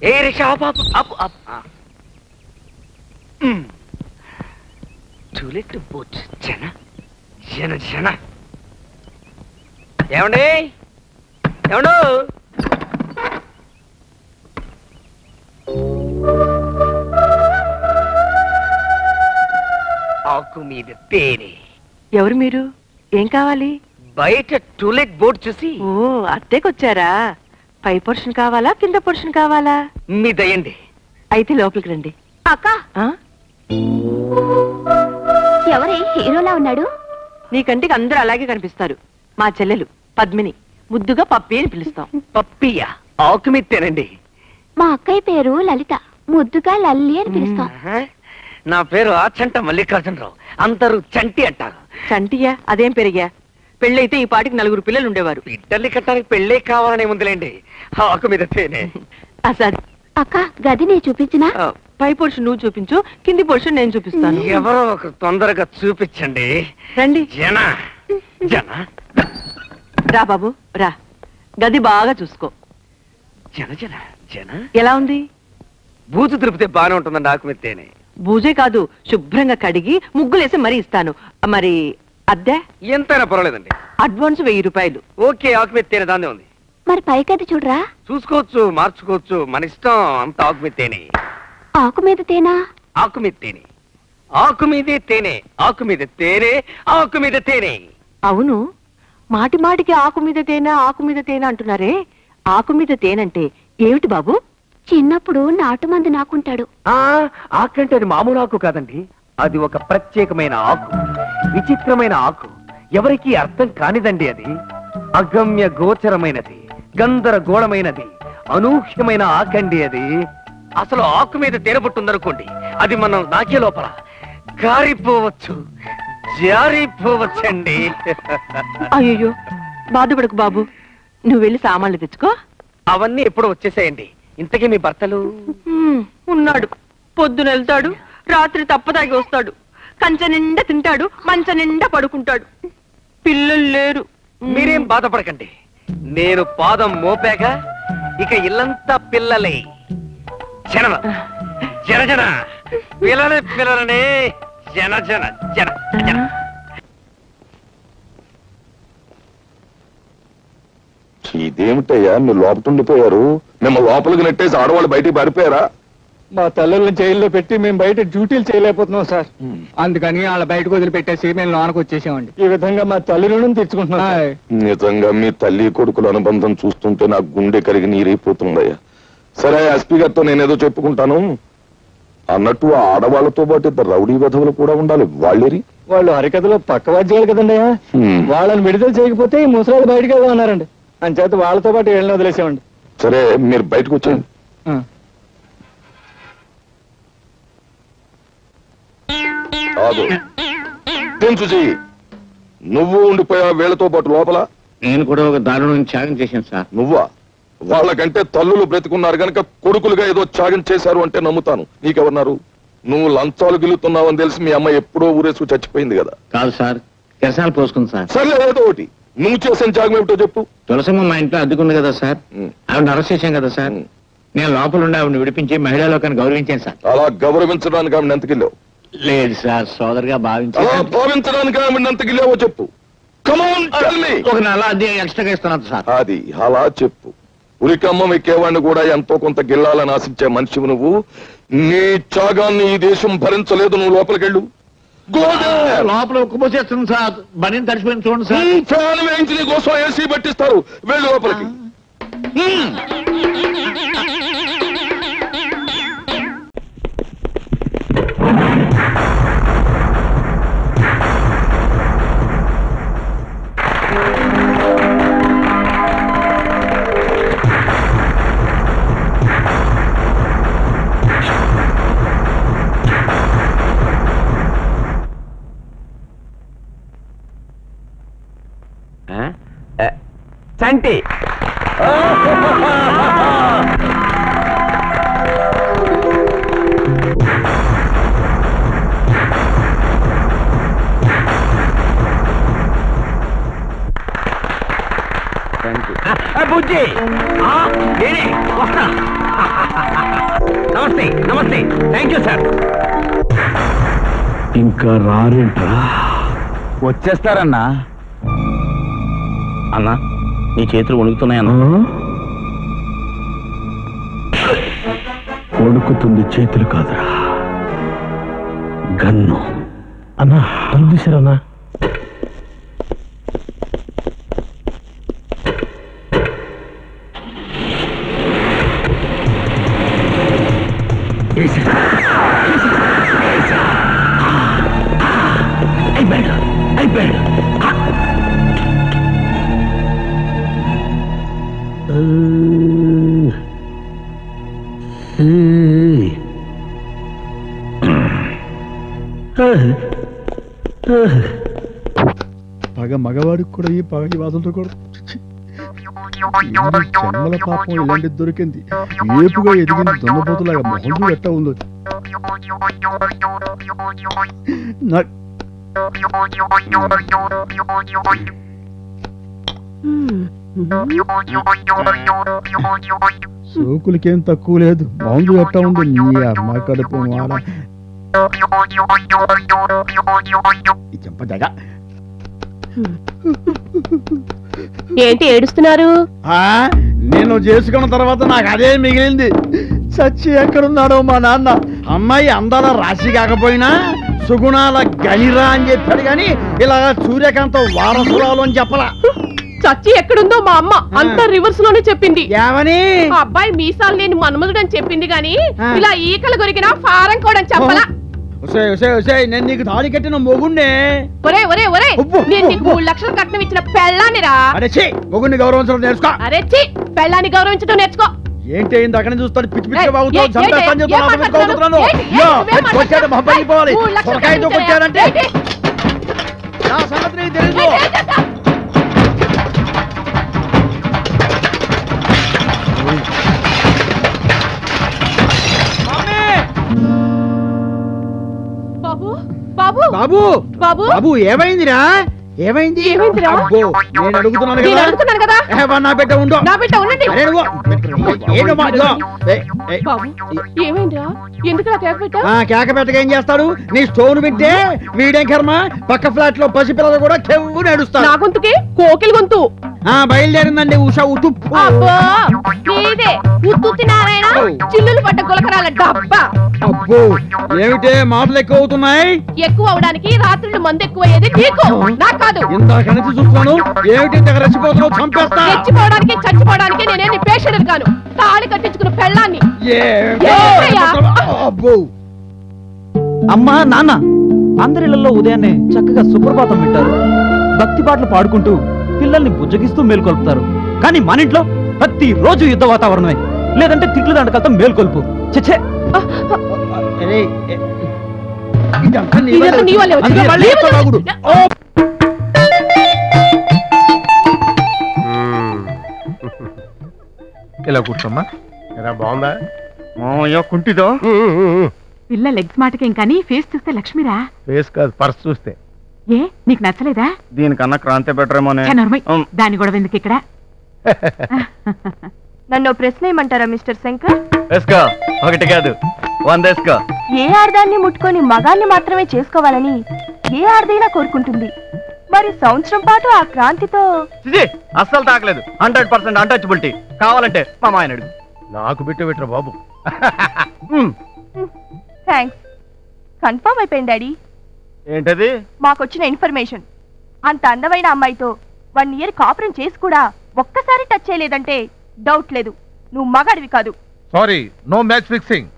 ఏ rickshaw to let boat జన జన జన ఏమండి ఏమండు ఆకు మీద తేనె. ఎవరు మీరు? ఏం కావాలి? బయట టూలెట్ బోర్డ్ చూసి. ఓ అత్తేకొచ్చారా? పై పోర్షన్ కావాలా కింద పోర్షన్ కావాలా? మీ దయండి. అయితే లోపలికి రండి. అక్క ఎవరే హీరోలా ఉన్నాడు? నీ కంటికి అందరూ అలాగే కనిపిస్తారు. మా చెల్లెలు పద్మిని. ముద్దుగా పప్పి అని పిలుస్తాం. పప్పియా? ఆకు మీద తేనండి. మా అక్కయ్య పేరు లలిత. ముద్దుగా లల్లి అని పిలుస్తాం. నా పేరు ఆచంట మల్లికార్జునరావు. అందరూ చంటి అంటారు. చంటియా? అదేం పెరిగా? పెళ్ళైతే ఈ పాటికి 4 పిల్లలు ఉండేవారు. బిడ్డల్ని కట్టడానికి పెళ్ళే కావాలనే ముందులేండి. ఆకు మీద తేనే. అక్క గది నేను చూపించినా? పై పోర్షన్ నువ్వు చూపించు, కింది పోర్షన్ నేను చూపిస్తాను. ఎవరో ఒక తొందరగా చూపించండి. రండి. జన జన రా బాబు రా. గది బాగా చూసుకో. జన జన జన ఎలా ఉంది? బూజు తిరిపితే బాగానే ఉంటుందండి ఆకు మీద తేనే. బూజే కాదు, శుభ్రంగా కడిగి ముగ్గులేసి మరీ ఇస్తాను. మరి అద్దె? ఎంతైనా పర్వాలేదండి. అడ్వాన్స్ 1000 రూపాయలు. ఓకే, ఆకు మీద తేనె దాన్నే ఉంది. మరి పైకది చూడరా? చూసుకోవచ్చు, మార్చుకోవచ్చు, మన ఇష్టం. అంత ఆకు మీద తేనె. ఆకు మీద తేనా? ఆకు మీద తేనె. ఆకు మీదే తేనె. ఆకు మీద తేనె. ఆకు మీద తేనె. అవును, మాటి మాటికి ఆకు మీద తేనె ఆకు మీద తేనె అంటున్నారే. ఆకు మీద తేనంటే ఏమిటి బాబు? చిన్నప్పుడు నాటుమంది నాకుంటాడు. ఆకంటే అది మామూలు ఆకు కాదండి. అది ఒక ప్రత్యేకమైన ఆకు, విచిత్రమైన ఆకు. ఎవరికీ అర్థం కానిదండి. అది అగమ్య గోచరమైనది, గందరగోళమైనది, అనూహ్యమైన ఆకండి అది. అసలు ఆకు మీద తేనెబుట్టుందనుకోండి, అది మనం నాకే లోపల కారిపోవచ్చు, జారిపోవచ్చండి. అయ్యో బాధపడకు బాబు, నువ్వు వెళ్ళి సామాన్లు తెచ్చుకో. అవన్నీ ఎప్పుడో వచ్చేసాయండి. ఇంతకీ మీ భర్తలు? ఉన్నాడు. పొద్దున వెళ్తాడు, రాత్రి తప్పదాగి వస్తాడు. కంచ నిండా తింటాడు, మంచ నిండా పడుకుంటాడు. పిల్లలు లేరు. మీరేం బాధపడకండి. నేను పాదం మోపాక ఇక ఇల్లంతా పిల్లలే. జన జన జన పిల్లలే పిల్లలనే. జన జన జన జన. ఇదేమిటయ్యా మీరు లోపటుండిపోయారు? మేము లోపలికి నెట్టేసి ఆడవాళ్ళు బయటికి పారిపోయారా? మా తల్లుల్ని జైల్లో పెట్టి మేము బయట డ్యూటీలు చేయలేకపోతున్నాం సార్. అందుకని వాళ్ళ బయటకు వదిలిపెట్టేసి మేము లోనకు వచ్చేసామండి. ఈ విధంగా మా తల్లిని తెచ్చుకుంటున్నాం. నిజంగా మీ తల్లి కొడుకుల అనుబంధం చూస్తుంటే నాకు గుండె కరిగి నీరైపోతుందయ్యా. సరే, ఎస్పీ గారితో నేనేదో చెప్పుకుంటాను. అన్నట్టు ఆ ఆడవాళ్లతో పాటు 2 రౌడీ వెధవులు కూడా ఉండాలి. వాళ్ళేరి? వాళ్ళు హరికథలో పక్కవాద్యాలు కదండి. వాళ్ళని విడుదల చేయకపోతే ఈ ముసలాళ్ళు బయటకు వెళ్దాం అన్నారండి. అంచేత వాళ్ళతో పాటు వీళ్ళని వదిలేసామండి. సరే, మీరు బయటకు వచ్చేయండి. నువ్వు ఉండిపోయా వీళ్ళతో పాటు లోపల? నేను కూడా ఒక దారుణం త్యాగం చేశాను సార్. నువ్వా? వాళ్ళకంటే తల్లులు బ్రతికున్నారు గనక కొడుకులుగా ఏదో త్యాగం చేశారు అంటే నమ్ముతాను. నీకెవరున్నారు? నువ్వు లంచాలు గిల్లుతున్నావని తెలిసి మీ అమ్మ ఎప్పుడో ఊరేసుకు చచ్చిపోయింది కదా. కాదు సార్, కిరసాలు పోసుకుంది సార్. సర్లే, ఏదో ఒకటి. నువ్వు చేసిన త్యాగం ఏమిటో చెప్పు. తులసమ్మ మా ఇంట్లో అడ్డుకుంది కదా సార్, ఆవిడ అరెస్ట్ చేశాం కదా సార్. నేను లోపల ఉండి ఆవిడని విడిపించి మహిళా లోకాన్ని గౌరవించాను సార్. అలా గౌరవించడానికి ఆవిడ ఎంతకిల్లావు? లేదు సార్, సోదరుగా భావించడానికి ఆవిడ ఎంతకిల్లావో చెప్పు. ఒక నెల అది ఎక్స్ట్రాగా ఇస్తున్నాను సార్. అది అలా చెప్పు. ఉరికమ్మం ఎక్కేవాడిని కూడా ఎంతో కొంత గిల్లాలని ఆశించే మనిషివు నువ్వు. నీ త్యాగాన్ని ఈ దేశం భరించలేదు. నువ్వు లోపలికెళ్ళు. లోపల ఉక్కుపోసేస్తుంది సార్. బని తడిచిపోయింది చూడండి సార్. ఫ్యాన్ వేయించి నీ కోసం ఏసీ పట్టిస్తారు. వెళ్ళు లోపలికి. చంటి బుజ్జి వస్తా. నమస్తే నమస్తే, థ్యాంక్ యూ సార్. ఇంకా రారేంట్రా? వచ్చేస్తారన్నా. అన్నా నీ చేతులు వణుకుతున్నాయన్నా. వణుకుతుంది చేతులు కాదురా, గన్ను. అన్నా తలుపు తీశారన్నా. పగ మగవాడికి కూడా ఈ పగ ఈ వాదులతో కూడా జన్మల పాపం ఇలాంటిది దొరికింది. ఏపుగా ఎదిగిన దొంగపోతులాగా మొహం ఎట్టా ఉందో. సోకులకేం తక్కువ లేదు. మొహం ఎట్టా ఉంది నీ అమ్మ కడుపు మాడ. చెంపదగా ఏంటి ఏడుస్తున్నారు? నేను చేసుకున్న తర్వాత నాకు అదే మిగిలింది. చచ్చి ఎక్కడున్నాడో మా నాన్న. అమ్మాయి అందాల రాశి కాకపోయినా సుగుణాల గనిరా అని చెప్పాడు గాని ఇలా సూర్యకాంత వారసురాలు అని చెప్పలా. చచ్చి ఎక్కడుందో మా అమ్మ అంతా రివర్స్ లోనే చెప్పింది. ఏమని? అబ్బాయి మీసాలు లేని మన్మధుడు అని చెప్పింది గాని ఇలా ఈకలు కొరికిన ఫారం కూడా చెప్పలా. నేను నీకు తాళి కట్టిన మొగుండే. ఒరే ఒరే ఒరే, నేను నీకు 3 లక్షలు కట్నం ఇచ్చిన పెళ్ళానిరా. అరే ఛీ, మొగుడిని గౌరవించడం నేర్చుకో. అరే ఛీ, పెళ్ళాన్ని గౌరవించడం నేర్చుకో. ఏంటి అయింది అక్కడ చూస్తాను పిచ్చి పిచ్చి బాగుతావు. సొరకాయతో కొట్టాడంటే నా సంగతి నీకు తెలీదు. బాబు బాబు బాబు బాబు బాబు ఏమైందిరా? ఏమైంది? ఏమైందిరా? నేను అడుగుతున్నాను కదా. నా బిడ్డ ఉండు. నా బిడ్డ ఉండండి. బాబు ఏమైందిరా? ఎందుకు కేక పెట్టా? కేక పెట్టగా ఏం చేస్తాడు? నీ స్టోన్ వింటే వీడేం కర్మ. పక్క ఫ్లాట్ లో పసిపిల్లలు కూడా కెవ్వు నడుస్తారు. నా గొంతుకి కోకిల గొంతు. బయలుదేరిందండి ఉషా ఉతు. నీదే ఉత్తుత్తి నారాయణ చిల్లులు పడ్డ గులకరాల డబ్బా. అబ్బో ఏమిటే మాటలు ఎక్కువ అవుతున్నాయి. ఎక్కువ అవడానికి రాత్రులు మందు ఎక్కువయ్యేది నీకు, నాకు కాదు. ఇందాక నుంచి చూస్తున్నాను. ఏమిటి రెచ్చిపోతున్నావు? చంపేస్తా. రెచ్చిపోవడానికి చచ్చిపోవడానికి నేనేమి పేషెంట్ కాను. తాళి కట్టించుకున్న పెళ్ళాన్ని. అబ్బో అమ్మా నాన్న అందరిళ్లలో ఉదయాన్నే చక్కగా సుప్రభాతం వింటారు. భక్తి పాటలు పాడుకుంటూ పిల్లల్ని బుజ్జగిస్తూ మేల్కొల్పుతారు. కానీ మన ఇంట్లో ప్రతి రోజు యుద్ధ వాతావరణమే, లేదంటే తిట్లు దండకలతో మేల్కొల్పు. చచ్చే ఇలా కూర్చోమ్మా. ఎలా బాగుందా? కుంటిదో పిల్ల లెగ్స్ మాటకేం కానీ ఫేస్ చూస్తే లక్ష్మిరా. ఫేస్ కాదు, పర్స్ చూస్తే. ఏ నీకు నచ్చలేదా? దీనికన్నా క్రాంతి బెటరేమో. దాని గొడవ ఎందుకు ఇక్కడ? నన్ను ప్రశ్న ఏమంటారా మిస్టర్ శంకర్? వేసుకో, ఒకటి కాదు 100 వేసుకో. ఏ ఆడదాన్ని ముట్టుకొని మగాన్ని మాత్రమే చేసుకోవాలని ఏ ఆడదైనా కోరుకుంటుంది. మరి సంవత్సరం పాటు ఆ క్రాంతితో అస్సలు తాకలేదు. 100% అన్టచబిలిటీ. కావాలంటే మా మాయన అడుగు. నాకు పెట్టరా బాబు. థ్యాంక్స్. కన్ఫర్మ్ అయిపోయింది డాడీ. ఏంటది? మాకొచ్చిన ఇన్ఫర్మేషన్. అంత అందమైన అమ్మాయితో 1 ఇయర్ కాపురం చేసి కూడా ఒక్కసారి టచ్ చేయలేదంటే డౌట్ లేదు, నువ్వు మగాడివి కాదు. Sorry, no match fixing.